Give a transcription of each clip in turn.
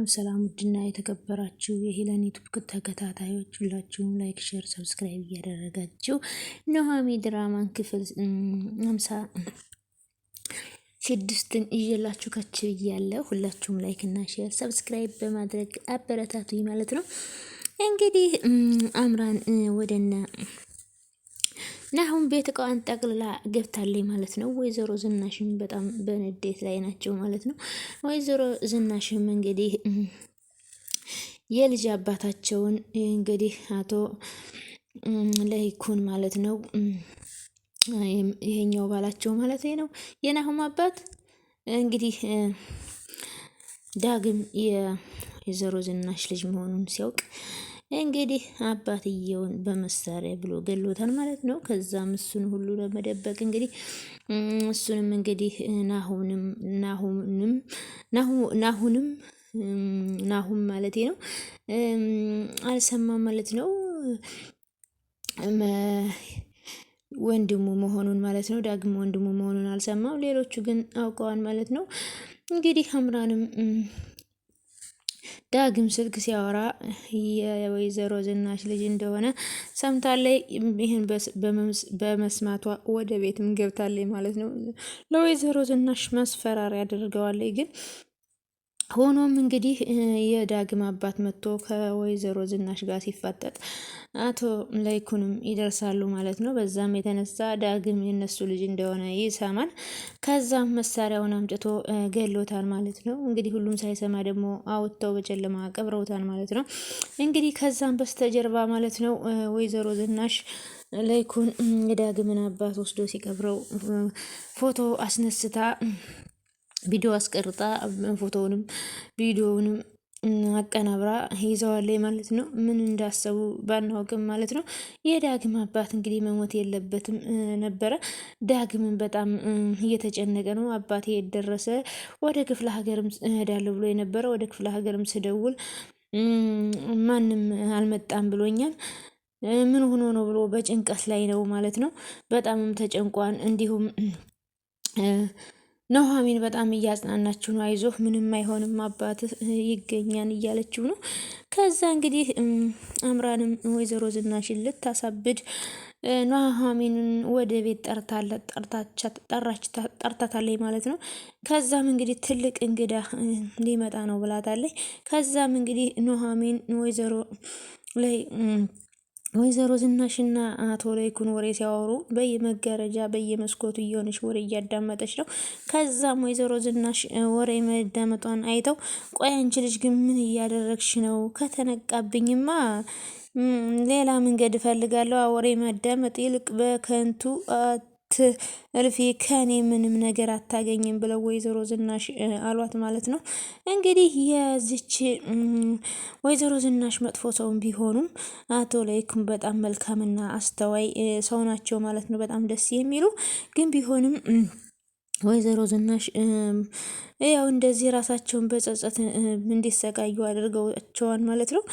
ሰላም ውድና የተከበራችሁ የሄለን ዩቲዩብ ተከታታዮች ሁላችሁም ላይክ፣ ሼር፣ ሰብስክራይብ እያደረጋችሁ ኑሃሚ ድራማን ክፍል 56ን ይዤላችሁ ከች ብያለሁ። ሁላችሁም ላይክ እና ሼር ሰብስክራይብ በማድረግ አበረታቱኝ ማለት ነው። እንግዲህ አምራን ወደና ናሁም ቤት እቃዋን ጠቅልላ ገብታለች ማለት ነው። ወይዘሮ ዝናሽም በጣም በንዴት ላይ ናቸው ማለት ነው። ወይዘሮ ዝናሽም እንግዲህ የልጅ አባታቸውን እንግዲህ አቶ ለይኩን ማለት ነው ይሄኛው ባላቸው ማለት ነው የናሁም አባት እንግዲህ ዳግም የወይዘሮ ዝናሽ ልጅ መሆኑን ሲያውቅ እንግዲህ አባትየውን በመሳሪያ ብሎ ገሎታል ማለት ነው። ከዛም እሱን ሁሉ ለመደበቅ እንግዲህ እሱንም እንግዲህ ናሁም ማለት ነው አልሰማም ማለት ነው ወንድሙ መሆኑን ማለት ነው። ዳግም ወንድሙ መሆኑን አልሰማም። ሌሎቹ ግን አውቀዋል ማለት ነው። እንግዲህ አምራንም ዳግም ስልክ ሲያወራ የወይዘሮ ዝናሽ ልጅ እንደሆነ ሰምታለች። ይህን በመስማቷ ወደ ቤትም ገብታለች ማለት ነው። ለወይዘሮ ዝናሽ ማስፈራሪያ አድርገዋለች ግን ሆኖም እንግዲህ የዳግም አባት መጥቶ ከወይዘሮ ዝናሽ ጋር ሲፋጠጥ አቶ ለይኩንም ይደርሳሉ ማለት ነው። በዛም የተነሳ ዳግም የነሱ ልጅ እንደሆነ ይሰማል። ከዛም መሳሪያውን አምጥቶ ገሎታል ማለት ነው። እንግዲህ ሁሉም ሳይሰማ ደግሞ አውጥተው በጨለማ ቀብረውታል ማለት ነው። እንግዲህ ከዛም በስተጀርባ ማለት ነው ወይዘሮ ዝናሽ ለይኩን የዳግምን አባት ወስዶ ሲቀብረው ፎቶ አስነስታ ቪዲዮ አስቀርጣ ፎቶውንም ቪዲዮውንም አቀናብራ ይዘዋለች ማለት ነው። ምን እንዳሰቡ ባናውቅም ማለት ነው። የዳግም አባት እንግዲህ መሞት የለበትም ነበረ። ዳግምን በጣም እየተጨነቀ ነው። አባቴ የደረሰ ወደ ክፍለ ሀገርም እሄዳለሁ ብሎ የነበረ ወደ ክፍለ ሀገርም ስደውል ማንም አልመጣም ብሎኛል። ምን ሆኖ ነው ብሎ በጭንቀት ላይ ነው ማለት ነው። በጣምም ተጨንቋን እንዲሁም ኑሃሚን በጣም እያጽናናችሁ ነው። አይዞህ ምንም አይሆንም አባትህ ይገኛል እያለችው ነው። ከዛ እንግዲህ አምራንም ወይዘሮ ዝናሽን ልታሳብድ ኑሃሚንን ወደ ቤት ጠርታታለች ማለት ነው። ከዛም እንግዲህ ትልቅ እንግዳ ሊመጣ ነው ብላታለች። ከዛም እንግዲህ ኑሃሚን ወይዘሮ ዝናሽና አቶ ለይኩን ወሬ ሲያወሩ በየመጋረጃ በየመስኮቱ እየሆነች ወሬ እያዳመጠች ነው። ከዛም ወይዘሮ ዝናሽ ወሬ መዳመጧን አይተው ቆይ አንቺ ልጅ ግን ምን እያደረግሽ ነው? ከተነቃብኝማ ሌላ መንገድ እፈልጋለሁ። ወሬ ማዳመጥ ይልቅ በከንቱ እልፊ ከኔ ምንም ነገር አታገኝም ብለው ወይዘሮ ዝናሽ አሏት ማለት ነው። እንግዲህ የዚች ወይዘሮ ዝናሽ መጥፎ ሰውም ቢሆኑም አቶ ለይኩን በጣም መልካምና አስተዋይ ሰው ናቸው ማለት ነው። በጣም ደስ የሚሉ ግን ቢሆንም ወይዘሮ ዝናሽ ያው እንደዚህ ራሳቸውን በጸጸት እንዲሰቃዩ አድርገዋቸዋል ማለት ነው።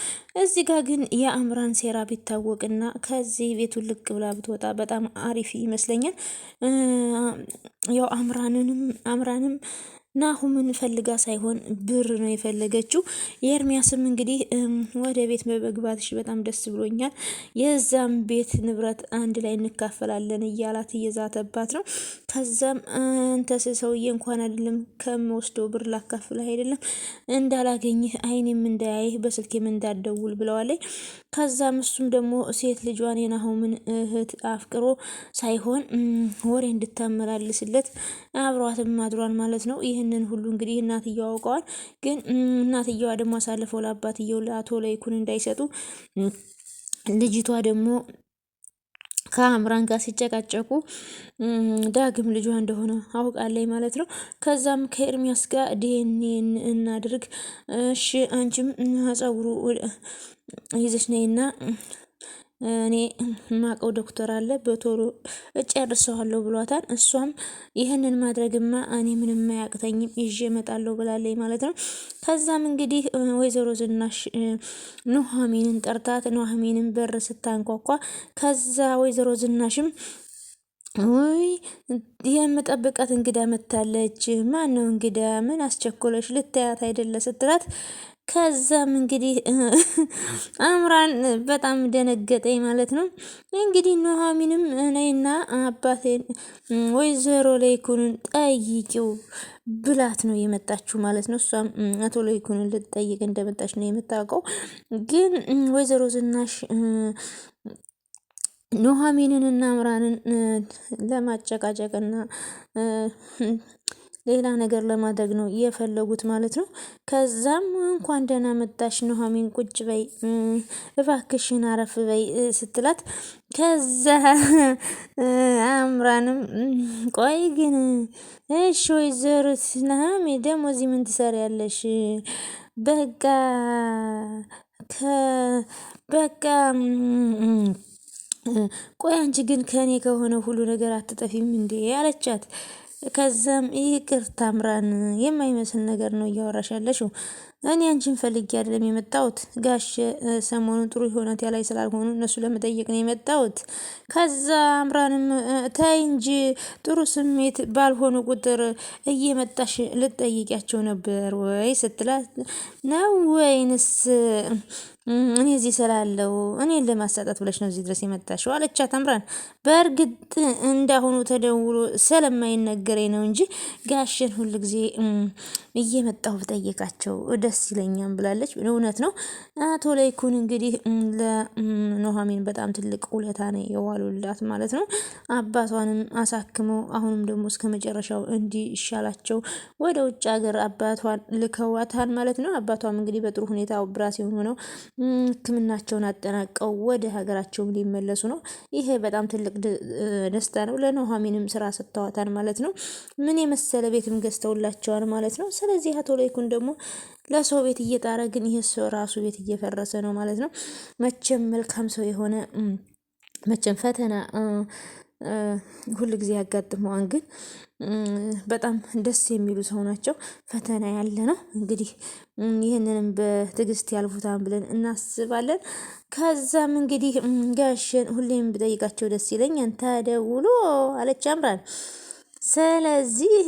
እዚህ ጋር ግን የአምራን ሴራ ቢታወቅና ከዚህ ቤቱን ልቅ ብላ ብትወጣ በጣም አሪፍ ይመስለኛል። ያው አምራንም ናሁምን ፈልጋ ሳይሆን ብር ነው የፈለገችው። የኤርሚያስም እንግዲህ ወደ ቤት በመግባትሽ በጣም ደስ ብሎኛል፣ የዛም ቤት ንብረት አንድ ላይ እንካፈላለን እያላት እየዛተባት ነው። ከዛም አንተስ ሰውዬ እንኳን አይደለም ከምወስደው ብር ላካፍልህ አይደለም እንዳላገኝህ አይኔም እንዳያይህ በስልኬም እንዳደውል ብለዋለኝ። ከዛም እሱም ደግሞ ሴት ልጇን የናሁምን እህት አፍቅሮ ሳይሆን ወሬ እንድታመላልስለት አብሯትም አድሯል ማለት ነው። ይህንን ሁሉ እንግዲህ እናትየው አውቀዋል። ግን እናትየዋ ደግሞ አሳልፈው ለአባትየው ለአቶ ለይኩን እንዳይሰጡ ልጅቷ ደግሞ ከአምራን ጋር ሲጨቃጨቁ ዳግም ልጇ እንደሆነ አውቃለች ማለት ነው። ከዛም ከኤርሚያስ ጋር ዲኤንኤ እናድርግ፣ እሺ አንቺም ጸጉሩ ይዘሽ ነይና እኔ ማቀው ዶክተር አለ በቶሎ እጨርሰዋለሁ ብሏታል። እሷም ይህንን ማድረግማ እኔ ምንም አያቅተኝም ይዤ እመጣለሁ ብላለች ማለት ነው። ከዛም እንግዲህ ወይዘሮ ዝናሽ ኑሃሚንን ጠርታት ኑሃሚንን በር ስታንኳኳ ከዛ ወይዘሮ ዝናሽም ውይ የምጠብቃት እንግዳ መታለች። ማን ነው እንግዳ? ምን አስቸኮለሽ? ልታያት አይደለ ስትላት ከዛም እንግዲህ አምራን በጣም ደነገጠኝ ማለት ነው። እንግዲህ ኑሐሚንም ነይና አባቴን ወይዘሮ ለይኩንን ጠይቂው ብላት ነው የመጣችው ማለት ነው። እሷም አቶ ለይኩንን ልትጠይቅ እንደመጣች ነው የምታውቀው። ግን ወይዘሮ ዝናሽ ኑሐሚንንና አምራንን ለማጨቃጨቅና ሌላ ነገር ለማድረግ ነው የፈለጉት ማለት ነው። ከዛም እንኳን ደህና መጣሽ ኑሐሚን ቁጭ በይ እባክሽን አረፍ በይ ስትላት ከዛ አምራንም ቆይ ግን እሺ ወይዘሮ ኑሐሚ ደግሞ እዚህ ምን ትሰሪያለሽ? በቃ በቃ ቆይ አንቺ ግን ከኔ ከሆነ ሁሉ ነገር አትጠፊም እንዴ አለቻት። ከዛም ይቅርታ አምራን የማይመስል ነገር ነው እያወራሽ ያለሽው። እኔ አንቺን ፈልጌ አይደለም የመጣሁት። ጋሽ ሰሞኑን ጥሩ ሁኔታ ላይ ስላልሆኑ እነሱ ለመጠየቅ ነው የመጣሁት። ከዛ አምራንም ተይ እንጂ ጥሩ ስሜት ባልሆኑ ቁጥር እየመጣሽ ልትጠይቂያቸው ነበር ወይ ስትላት ነው ወይንስ እኔ እዚህ ስላለው እኔን ለማሳጣት ብለሽ ነው እዚህ ድረስ የመጣሽው አለቻት አምራን። በእርግጥ እንዳሁኑ ተደውሎ ስለማይነገረኝ ነው እንጂ ጋሽን ሁሉ ጊዜ እየመጣሁ ብጠይቃቸው ደስ ይለኛል ብላለች። እውነት ነው። አቶ ለይኩን እንግዲህ ለኑሐሚን በጣም ትልቅ ውለታ ነው የዋሉላት ማለት ነው። አባቷንም አሳክመው አሁንም ደግሞ እስከ መጨረሻው እንዲሻላቸው ወደ ውጭ ሀገር አባቷን ልከዋታል ማለት ነው። አባቷም እንግዲህ በጥሩ ሁኔታ ኦፕራሲዮን ሆነው ሕክምናቸውን አጠናቀው ወደ ሀገራቸውም ሊመለሱ ነው። ይሄ በጣም ትልቅ ደስታ ነው። ለኑሐሚንም ስራ ሰጥተዋታል ማለት ነው። ምን የመሰለ ቤትም ገዝተውላቸዋል ማለት ነው። ስለዚህ አቶ ለይኩን ደግሞ ለሰው ቤት እየጣረ ግን ይሄ ሰው ራሱ ቤት እየፈረሰ ነው ማለት ነው። መቼም መልካም ሰው የሆነ መቼም ፈተና ሁል ጊዜ ያጋጥመዋል። ግን በጣም ደስ የሚሉ ሰው ናቸው። ፈተና ያለ ነው እንግዲህ ይህንንም በትዕግስት ያልፉታን ብለን እናስባለን። ከዛም እንግዲህ ጋሽን ሁሌም ብጠይቃቸው ደስ ይለኛል ተደውሎ አለች አምራን። ስለዚህ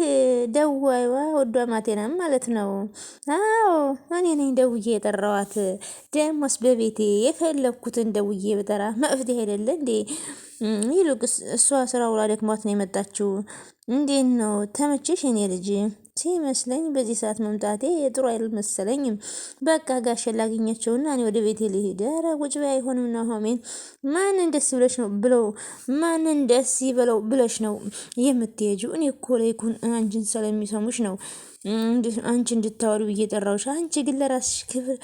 ደዋይዋ ወዷ ማቴናም ማለት ነው። አዎ እኔ ነኝ ደውዬ የጠራዋት። ደሞስ በቤቴ የፈለግኩትን ደውዬ በጠራ መፍትሄ አይደለ እንዴ? ይልቅስ እሷ ስራ ውላ ደክሟት ነው የመጣችው። እንዴት ነው ተመችሽ? እኔ ልጅ ሲመስለኝ በዚህ ሰዓት መምጣቴ ጥሩ አልመሰለኝም። በቃ ጋሼን ላግኛቸውና እኔ ወደ ቤቴ ልሄድ። ኧረ ቁጭ በይ አይሆንም ኑሐሚን። ማንን ደስ ብለሽ ነው ብለው ማንን ደስ ይበለው ብለሽ ነው የምትሄጂው? እኔ እኮ ለይኩን አንቺን ስለሚሰሙሽ ነው አንቺ እንድታወሪ ብዬ ጠራሁሽ። አንቺ ግን ለራስሽ ክብር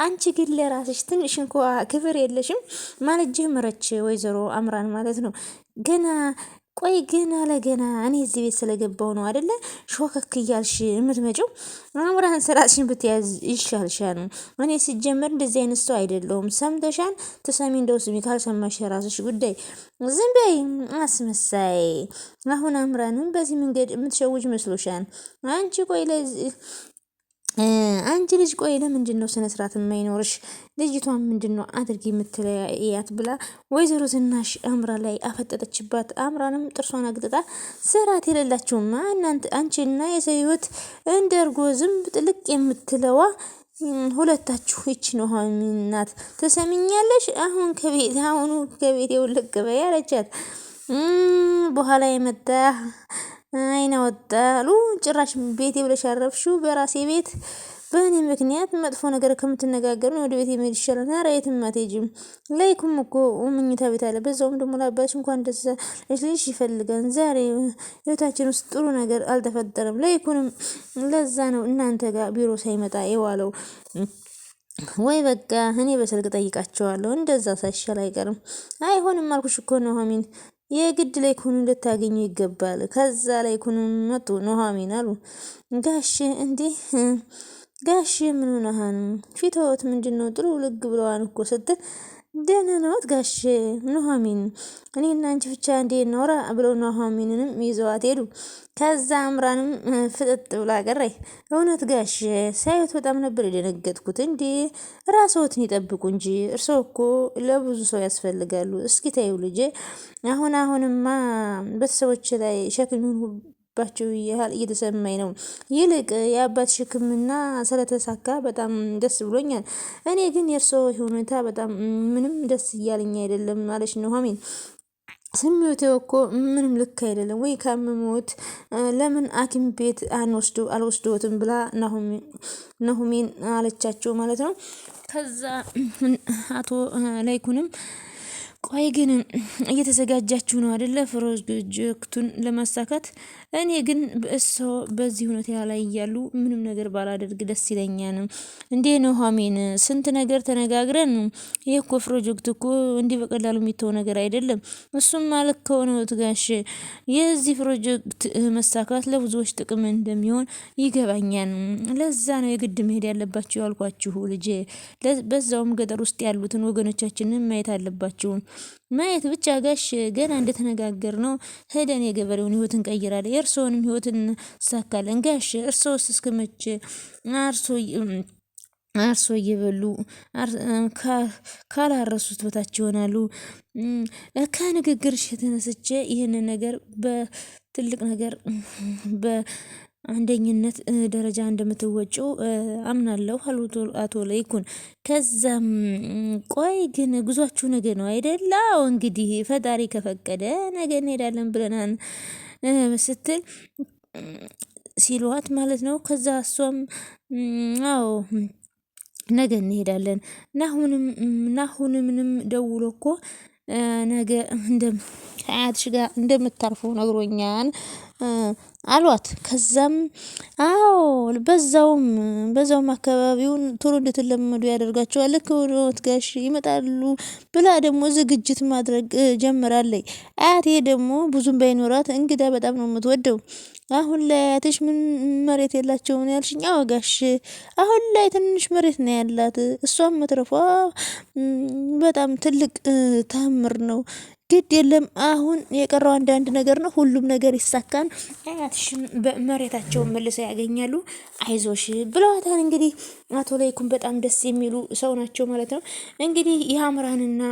አንቺ ግን ለራስሽ ትንሽ እንኳ ክብር የለሽም ማለት ጀመረች ወይዘሮ አምራን ማለት ነው። ገና ቆይ ገና ለገና እኔ እዚህ ቤት ስለገባው ነው አይደለ ሾከክ እያልሽ የምትመጪው? አምራን ስራሽን ብትያዝ ይሻልሻል። እኔ ሲጀመር እንደዚህ አይነት ሰው አይደለሁም። ሰምተሻል? ትሰሚ እንደው ስሚ፣ ካልሰማሽ የራስሽ ጉዳይ። ዝም በይ አስመሳይ። አሁን አምራንም በዚህ መንገድ የምትሸውጅ መስሎሻል? አንቺ ቆይ አንቺ ልጅ ቆይ ለምንድን ነው ስነ ስርዓት የማይኖርሽ? ልጅቷን ምንድን ነው አድርጊ የምትለያት ብላ ወይዘሮ ዝናሽ አምራ ላይ አፈጠጠችባት። አምራንም ጥርሷን አግጥጣ ስርዓት የሌላችሁማ እናንተ አንቺና የሰው ህይወት እንደ እርጎ ዝም ጥልቅ የምትለዋ ሁለታችሁ ይች ኑሐሚን ናት። ትሰሚኛለሽ? አሁኑ ከቤት የውልቅ በይ አለቻት። በኋላ የመጣ አይና ወጣሉ። ጭራሽ ቤቴ ብለሽ አረፍሽው በራሴ ቤት በእኔ ምክንያት መጥፎ ነገር ከምትነጋገሩ ወደ ቤት የሚሄድ ይሻላል። ኧረ የትም አትሄጂም። ለይኩም እኮ መኝታ ቤት አለ። በዛውም ደግሞ ለአባትሽ እንኳን ደስ ልጅ ይፈልጋል። ዛሬ ህይወታችን ውስጥ ጥሩ ነገር አልተፈጠረም። ለይኩንም ለዛ ነው እናንተ ጋር ቢሮ ሳይመጣ የዋለው። ወይ በቃ እኔ በስልክ ጠይቃቸዋለሁ። እንደዛ ሳይሻል አይቀርም። አይሆንም አልኩሽ እኮ ኑሐሚን፣ የግድ ለይኩንን ልታገኙ ይገባል። ከዛ ለይኩንን መጡ ኑሐሚን አሉ። ጋሽ እንዴ ጋሽ ምን ሆነሃን? ፊትዎት ምንድን ነው? ጥሩ ልግ ብለዋን እኮ ስትል ደህና ነዎት ጋሼ ኑሐሚን? እኔና አንቺ ብቻ እንዴ ኖራ ብለው ኑሐሚንንም ይዘዋት ሄዱ። ከዛ አምራንም ፍጥጥ ብላ ቀረይ። እውነት ጋሼ ሳይወት በጣም ነበር የደነገጥኩት። እንዴ ራስዎትን ይጠብቁ እንጂ እርስዎ እኮ ለብዙ ሰው ያስፈልጋሉ። እስኪ ተይው ልጄ፣ አሁንማ ቤተሰቦች ላይ ሸክም ባቸው ያህል እየተሰማኝ ነው። ይልቅ የአባት ሽክምና ስለተሳካ በጣም ደስ ብሎኛል። እኔ ግን የእርስዎ ሁኔታ በጣም ምንም ደስ እያለኝ አይደለም ማለች ኑሐሚን። ስሜቴ እኮ ምንም ልክ አይደለም። ወይ ካመሞት ለምን ሐኪም ቤት አልወስዶትም ብላ ኑሐሚን አለቻቸው ማለት ነው። ከዛ አቶ ላይኩንም ቆይ ግን እየተዘጋጃችሁ ነው አይደለ ፕሮጀክቱን ለማሳካት? እኔ ግን እሶ በዚህ ሁኔታ ላይ እያሉ ምንም ነገር ባላደርግ ደስ ይለኛል። እንዴ ኑሐሚን ስንት ነገር ተነጋግረን ይሄ እኮ ፕሮጀክት እኮ እንዲህ በቀላሉ የሚተው ነገር አይደለም። እሱም ማለት ከሆነ ጋሽ የዚህ ፕሮጀክት መሳካት ለብዙዎች ጥቅም እንደሚሆን ይገባኛል። ለዛ ነው የግድ መሄድ ያለባችሁ ያልኳችሁ ልጄ። በዛውም ገጠር ውስጥ ያሉትን ወገኖቻችንን ማየት አለባችሁ። ማየት ብቻ ጋሽ ገና እንደተነጋገር ነው ሄደን የገበሬውን ህይወት እንቀይራለን፣ የእርስዎንም ህይወት እንሳካለን። ጋሽ እርስዎስ እስከመቼ አርሶ እየበሉ ካላረሱት በታች ይሆናሉ? ከንግግርሽ የተነስቼ ይህንን ነገር በትልቅ ነገር በአንደኝነት ደረጃ እንደምትወጪው አምናለሁ አቶ ለይኩን። ከዛም ቆይ ግን ጉዟችሁ ነገ ነው አይደላው? እንግዲህ ፈጣሪ ከፈቀደ ነገ እንሄዳለን ብለናል ስትል ሲሏት ማለት ነው። ከዛ እሷም አዎ ነገ እንሄዳለን፣ ናሁንምንም ደውሎ እኮ ነገ ከአያትሽ ጋር እንደምታርፉ ነግሮኛል አሏት። ከዛም አዎ በዛውም አካባቢውን ቶሎ እንድትለመዱ ያደርጋቸዋል። ልክ ጋሽ ይመጣሉ ብላ ደግሞ ዝግጅት ማድረግ ጀምራለች። አያቴ ደግሞ ብዙም ባይኖራት እንግዳ በጣም ነው የምትወደው። አሁን ላይ አያትሽ ምን መሬት የላቸውም ያልሽኝ? አዎ ጋሽ አሁን ላይ ትንሽ መሬት ነው ያላት። እሷም መትረፏ በጣም ትልቅ ታምር ነው። ግድ የለም አሁን የቀረው አንዳንድ ነገር ነው። ሁሉም ነገር ይሳካን። አያትሽም መሬታቸውን መልሰው ያገኛሉ። አይዞሽ ብለዋታል። እንግዲህ አቶ ላይኩን በጣም ደስ የሚሉ ሰው ናቸው ማለት ነው። እንግዲህ የአምራንና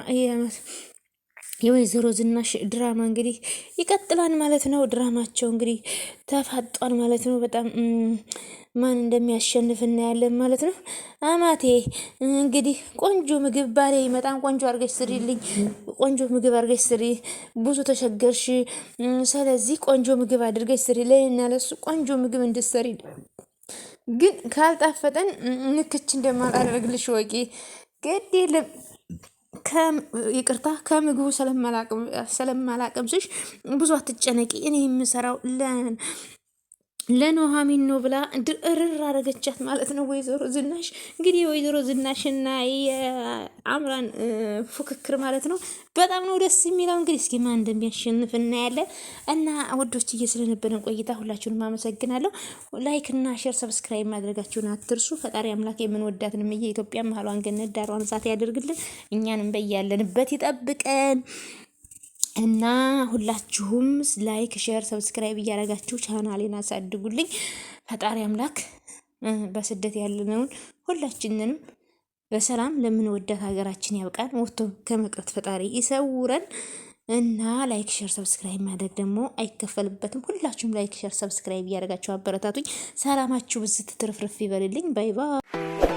የወይዘሮ ዝናሽ ድራማ እንግዲህ ይቀጥላል ማለት ነው። ድራማቸው እንግዲህ ተፋጧል ማለት ነው። በጣም ማን እንደሚያሸንፍ እናያለን ማለት ነው። አማቴ እንግዲህ ቆንጆ ምግብ ባሌ በጣም ቆንጆ አድርገሽ ስሪልኝ፣ ቆንጆ ምግብ አድርገሽ ስሪ፣ ብዙ ተቸገርሽ፣ ስለዚህ ቆንጆ ምግብ አድርገሽ ስሪ ለእኔና ለሱ ቆንጆ ምግብ እንድትሰሪ፣ ግን ካልጣፈጠን ንክች እንደማላደርግልሽ ወቂ። ግድ የለም ይቅርታ ከምግቡ ስለማላቀምስሽ ብዙ አትጨነቂ፣ እኔ የምሰራው ለኑሐሚን ነው ብላ እርር አረገቻት ማለት ነው። ወይዘሮ ዝናሽ እንግዲህ የወይዘሮ ዝናሽና የአምራን ፉክክር ማለት ነው በጣም ነው ደስ የሚለው። እንግዲህ እስኪ ማን እንደሚያሸንፍ እናያለን። እና ወዶችዬ ስለነበረን ቆይታ ሁላችሁንም አመሰግናለሁ። ላይክ እና ሼር ሰብስክራይብ ማድረጋችሁን አትርሱ። ፈጣሪ አምላክ የምንወዳትን የኢትዮጵያ መሀሏን ገነት ዳሯን እሳት ያደርግልን፣ እኛንም በያለንበት ይጠብቀን። እና ሁላችሁም ላይክ ሼር ሰብስክራይብ እያደረጋችሁ ቻናሌን አሳድጉልኝ። ፈጣሪ አምላክ በስደት ያለነውን ሁላችንንም በሰላም ለምንወዳት ሀገራችን ያብቃን። ወጥቶ ከመቅረት ፈጣሪ ይሰውረን። እና ላይክ ሼር ሰብስክራይብ ማድረግ ደግሞ አይከፈልበትም። ሁላችሁም ላይክ ሼር ሰብስክራይብ እያደረጋችሁ አበረታቱኝ። ሰላማችሁ ብዝት ትርፍርፍ ይበልልኝ። ባይ ባይ።